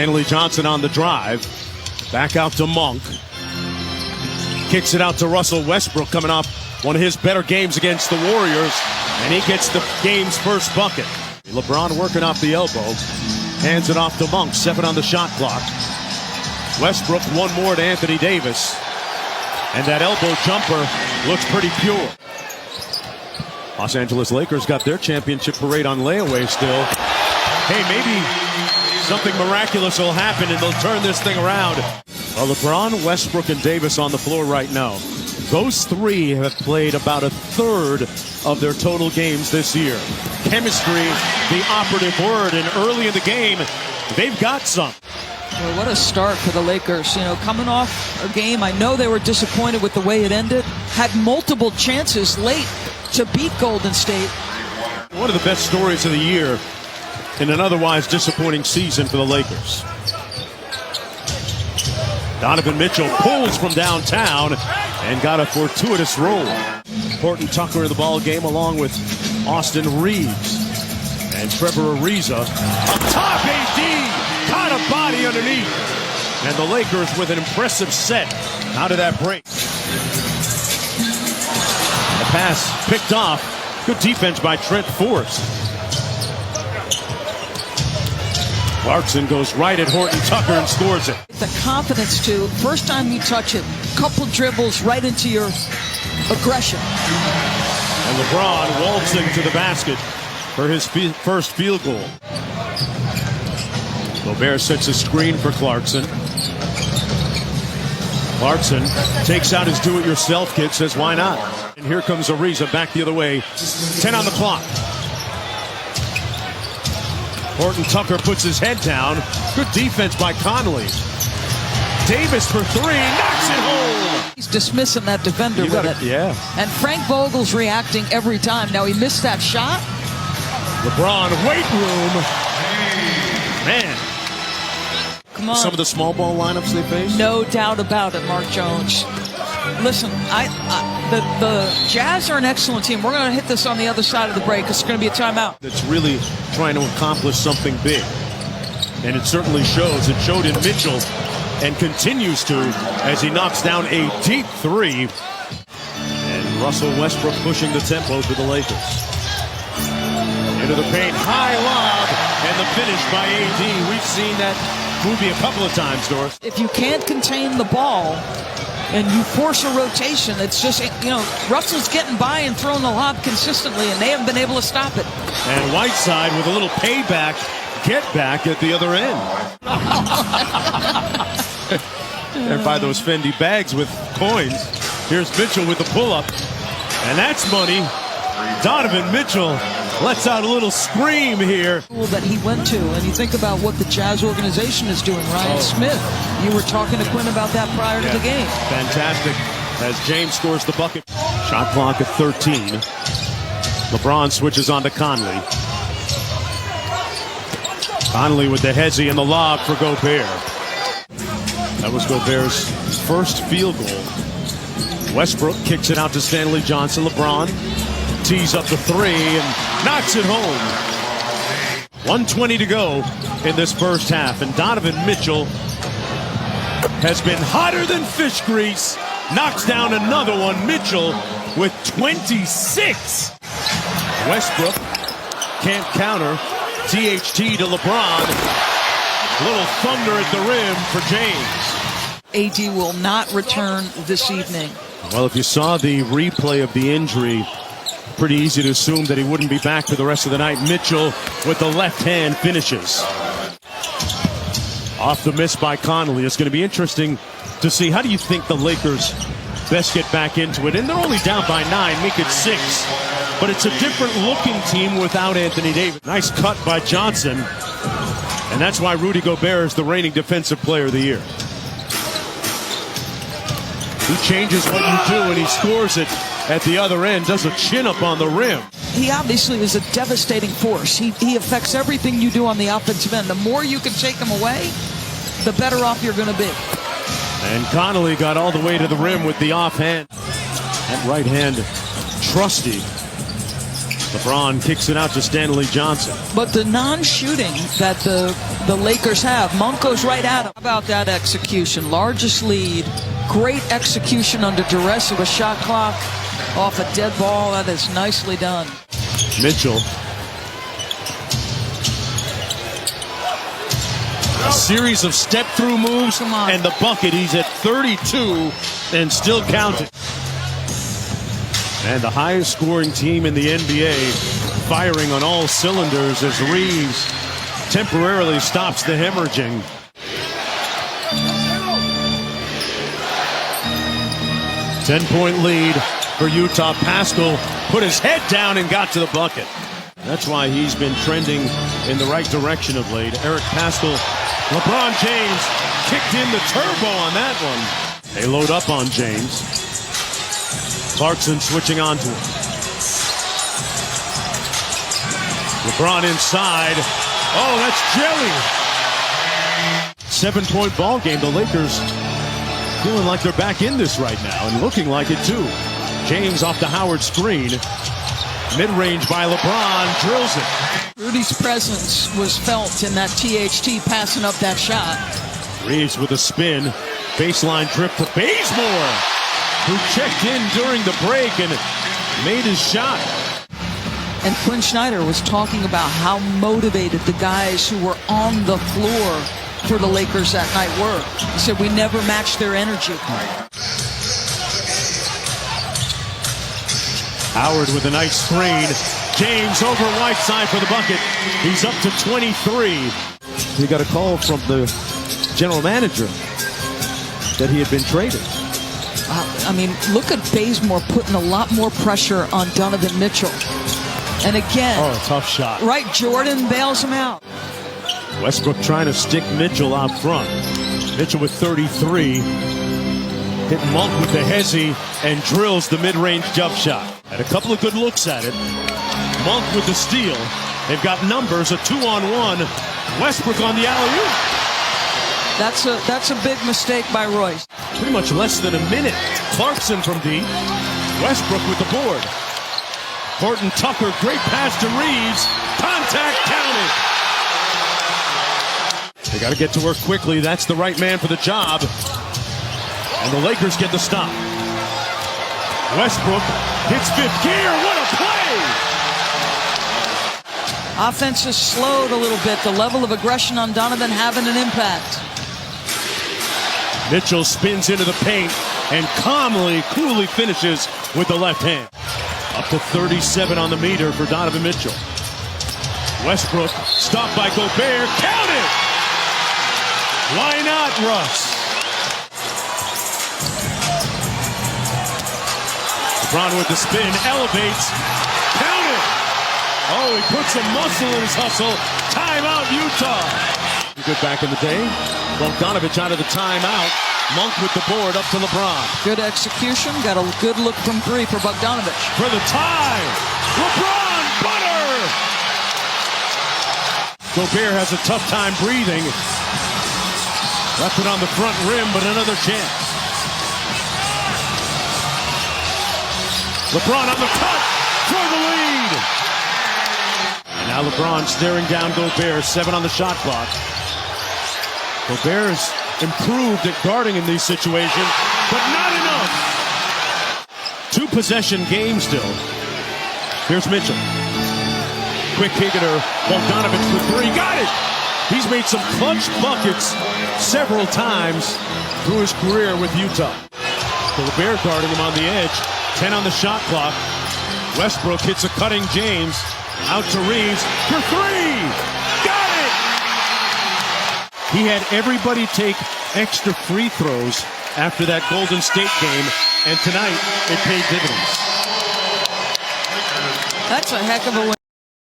Stanley Johnson on the drive. Back out to Monk. Kicks it out to Russell Westbrook, coming off one of his better games against the Warriors. And he gets the game's first bucket. LeBron working off the elbow. Hands it off to Monk. 7 on the shot clock. Westbrook, one more to Anthony Davis. And that elbow jumper looks pretty pure. Los Angeles Lakers got their championship parade on layaway still. Hey, maybe something miraculous will happen and they'll turn this thing around. Well, LeBron, Westbrook, and Davis on the floor right now. Those three have played about a third of their total games this year. Chemistry, the operative word, and early in the game, they've got some. Well, what a start for the Lakers. You know, coming off a game, I know they were disappointed with the way it ended. Had multiple chances late to beat Golden State. One of the best stories of the year in an otherwise disappointing season for the Lakers. Donovan Mitchell pulls from downtown and got a fortuitous roll. Horton Tucker in the ball game along with Austin Reeves and Trevor Ariza. Up top, AD caught a body underneath. And the Lakers with an impressive set out of that break. The pass picked off. Good defense by Trent Forrest. Clarkson goes right at Horton Tucker and scores it. The confidence to, first time you touch it, couple dribbles right into your aggression. And LeBron waltzing to the basket for his first field goal. Gobert sets a screen for Clarkson. Clarkson takes out his do-it-yourself kit, says why not? And here comes Ariza back the other way. 10 on the clock. Horton Tucker puts his head down. Good defense by Conley. Davis for 3, knocks it home. He's dismissing that defender with it. Yeah. And Frank Vogel's reacting every time. Now he missed that shot. LeBron, weight room. Man. Come on. Some of the small ball lineups they face? No doubt about it, Mark Jones. Listen, the Jazz are an excellent team. We're going to hit this on the other side of the break. It's going to be a timeout. That's really trying to accomplish something big. And it certainly shows. It showed in Mitchell and continues to as he knocks down a deep 3. And Russell Westbrook pushing the tempo for the Lakers. Into the paint, high lob, and the finish by AD. We've seen that movie a couple of times, Doris. If you can't contain the ball and you force a rotation, it's just, you know, Russell's getting by and throwing the lob consistently, and they haven't been able to stop it. And Whiteside with a little payback, get back at the other end. And by those Fendi bags with coins. Here's Mitchell with the pull-up, and that's money. Donovan Mitchell lets out a little scream here. That he went to, and you think about what the Jazz organization is doing. Ryan Smith, you were talking to Quinn about that prior to the game. Fantastic as James scores the bucket. Shot clock at 13. LeBron switches on to Conley. Conley with the hezzy and the lob for Gobert. That was Gobert's first field goal. Westbrook kicks it out to Stanley Johnson. LeBron tees up the 3 and knocks it home. 1:20 to go in this first half, and Donovan Mitchell has been hotter than fish grease. Knocks down another one. Mitchell with 26. Westbrook can't counter. THT to LeBron. Little thunder at the rim for James. AD will not return this evening. Well, if you saw the replay of the injury, pretty easy to assume that he wouldn't be back for the rest of the night. Mitchell with the left hand finishes. Off the miss by Conley. It's going to be interesting to see, how do you think the Lakers best get back into it? And they're only down by 9, make it 6. But it's a different looking team without Anthony Davis. Nice cut by Johnson. And that's why Rudy Gobert is the reigning defensive player of the year. He changes what you do and he scores it at the other end, does a chin-up on the rim. He obviously is a devastating force. He affects everything you do on the offensive end. The more you can take him away, the better off you're going to be. And Conley got all the way to the rim with the offhand. That right hand, trusty. LeBron kicks it out to Stanley Johnson. But the non-shooting that the Lakers have, Monk goes right at him. How about that execution? Largest lead, great execution under duress of a shot clock off a dead ball. That is nicely done. Mitchell. A series of step-through moves and the bucket. He's at 32 and still counting. And the highest scoring team in the NBA firing on all cylinders as Reeves temporarily stops the hemorrhaging. Ten-point lead for Utah. Pascal put his head down and got to the bucket. That's why he's been trending in the right direction of late. Eric Pascal, LeBron James kicked in the turbo on that one. They load up on James. Clarkson switching on to him. LeBron inside. Oh, that's jelly. 7-point ball game. The Lakers feeling like they're back in this right now and looking like it too. James off the Howard screen. Mid-range by LeBron, drills it. Rudy's presence was felt in that THT passing up that shot. Reeves with a spin. Baseline trip to Bazemore, who checked in during the break and made his shot. And Quinn Snyder was talking about how motivated the guys who were on the floor for the Lakers that night were. He said, we never matched their energy. Howard with a nice screen. James over Whiteside for the bucket. He's up to 23. He got a call from the general manager that he had been traded. I mean, look at Bazemore putting a lot more pressure on Donovan Mitchell. And again, oh, tough shot. Right, Jordan bails him out. Westbrook trying to stick Mitchell out front. Mitchell with 33. Hit Monk with the hezzy and drills the mid-range jump shot. Had a couple of good looks at it. Monk with the steal. They've got numbers, a 2-on-1. Westbrook on the alley-oop. That's a big mistake by Royce. Pretty much less than a minute. Clarkson from deep. Westbrook with the board. Horton Tucker, great pass to Reeves. Contact counted. They got to get to work quickly. That's the right man for the job. And the Lakers get the stop. Westbrook hits fifth gear. What a play! Offense has slowed a little bit. The level of aggression on Donovan having an impact. Mitchell spins into the paint and coolly finishes with the left hand. Up to 37 on the meter for Donovan Mitchell. Westbrook stopped by Gobert. Count it! Why not, Russ? LeBron with the spin, elevates. Count it! Oh, he puts some muscle in his hustle. Timeout, Utah. Good back in the day. Bogdanović out of the timeout. Monk with the board up to LeBron. Good execution. Got a good look from three for Bogdanović. For the tie. LeBron butter. Gobert has a tough time breathing. Left it on the front rim, but another chance. LeBron on the cut for the lead. And now LeBron staring down Gobert. 7 on the shot clock. Gobert's improved at guarding in these situations, but not enough. 2-possession game still. Here's Mitchell. Quick hitter. Bogdanović for 3. Got it! He's made some clutch buckets several times through his career with Utah. Gobert guarding him on the edge. 10 on the shot clock. Westbrook hits a cutting James. Out to Reeves for 3. Got it! He had everybody take extra free throws after that Golden State game, and tonight it paid dividends. That's a heck of a win.